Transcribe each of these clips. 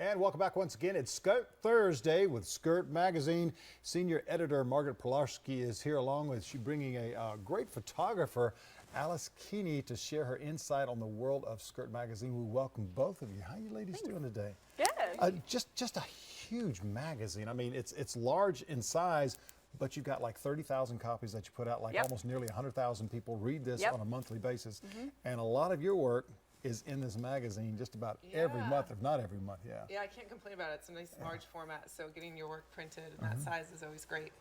And welcome back once again. It's Skirt Thursday with Skirt Magazine. Senior editor Margaret Polarski is here along with bringing a great photographer, Alice Keeney, to share her insight on the world of Skirt Magazine. We welcome both of you. How are you ladies doing today? Good. Just a huge magazine. I mean, it's large in size, but you've got like 30,000 copies that you put out. Like almost nearly 100,000 people read this on a monthly basis. And a lot of your work is in this magazine just about every month, if not every month. Yeah, I can't complain about it. It's a nice large format, so getting your work printed in that size is always great.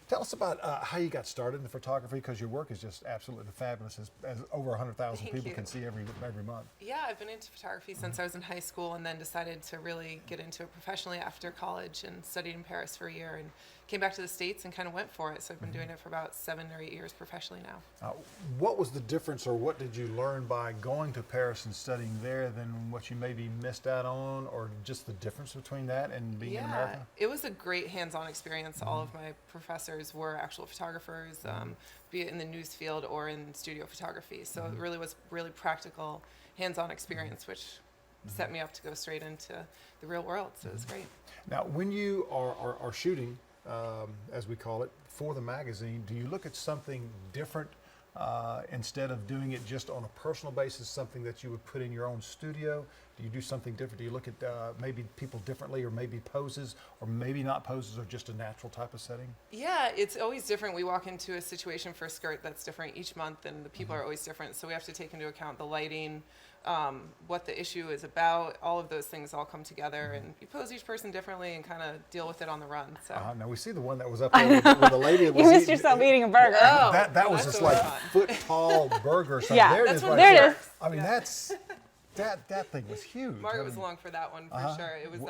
Tell us about how you got started in the photography, because your work is just absolutely fabulous, as over 100,000 people can see every month. Yeah, I've been into photography since I was in high school, and then decided to really get into it professionally after college, and studied in Paris for a year, and came back to the States and kind of went for it. So I've been doing it for about 7 or 8 years professionally now. What was the difference, or what did you learn by going to Paris and studying there than what you maybe missed out on, or just the difference between that and being in America? It was a great hands-on experience. All of my professors were actual photographers, be it in the news field or in studio photography. So it really was really practical, hands-on experience, which set me up to go straight into the real world. So it was great. Now, when you are shooting, as we call it, for the magazine, do you look at something different instead of doing it just on a personal basis, something that you would put in your own studio? Do you do something different? Do you look at maybe people differently, or maybe poses, or maybe not poses, or just a natural type of setting? Yeah, it's always different. We walk into a situation for Skirt that's different each month, and the people are always different. So we have to take into account the lighting, what the issue is about. All of those things all come together, and you pose each person differently and kind of deal with it on the run. So now we see the one that was up there with the lady that was you missed yourself eating a burger. Oh, that was this like foot tall burger or something. Yeah, there it that's is. what Right there there. it is. I mean, that thing was huge. Margaret was along for that one for sure. It was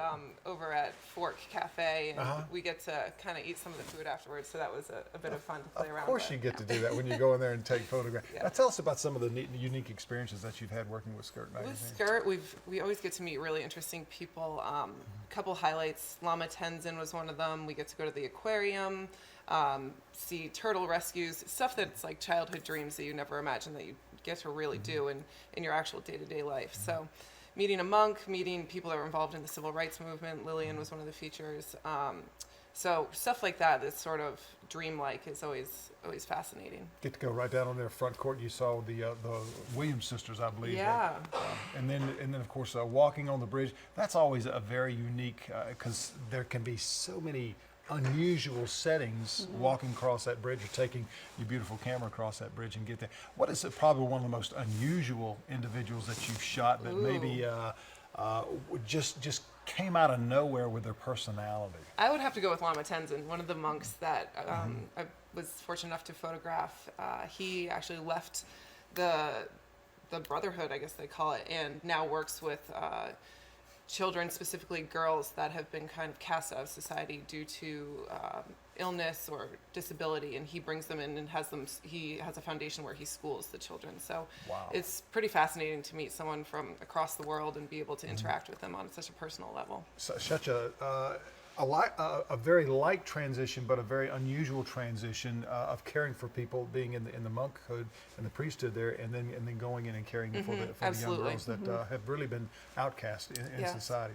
over at Fork Cafe, and we get to kind of eat some of the food afterwards, so that was a bit of fun to play around with. Of course you get to do that when you go in there and take photographs. Now tell us about some of the unique experiences that you've had working with Skirt Magazine. With Skirt, we always get to meet really interesting people. A couple highlights, Lama Tenzin was one of them. We get to go to the aquarium, see turtle rescues, stuff that's like childhood dreams that you never imagined that you get to really do in your actual day-to-day life. So meeting a monk, meeting people that were involved in the civil rights movement. Lillian was one of the features. So stuff like that that's sort of dreamlike is always fascinating. Get to go right down on their front court. You saw the Williams sisters, I believe. Yeah. And then of course walking on the bridge. That's always a very unique, because there can be so many unusual settings walking across that bridge, or taking your beautiful camera across that bridge and get there. What is probably one of the most unusual individuals that you've shot that maybe just came out of nowhere with their personality? I would have to go with Lama Tenzin, one of the monks that I was fortunate enough to photograph. He actually left the Brotherhood, I guess they call it, and now works with children, specifically girls, that have been kind of cast out of society due to illness or disability, and he brings them in and he has a foundation where he schools the children. So it's pretty fascinating to meet someone from across the world and be able to interact with them on such a personal level. Such a very light transition, but a very unusual transition of caring for people, being in the monkhood and the priesthood there, and then going in and caring for the young girls that have really been outcast in society.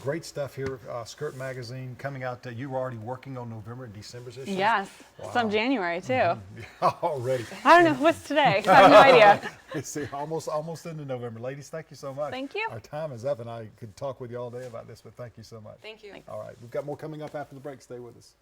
Great stuff here. Skirt Magazine coming out. You were already working on November and December's issues? Yes, some January too. Already. I don't know what's today. I have no idea. It's almost into November. Ladies, thank you so much. Thank you. Our time is up, and I could talk with you all day about this, but thank you so much. Thank you. All right, we've got more coming up after the break. Stay with us.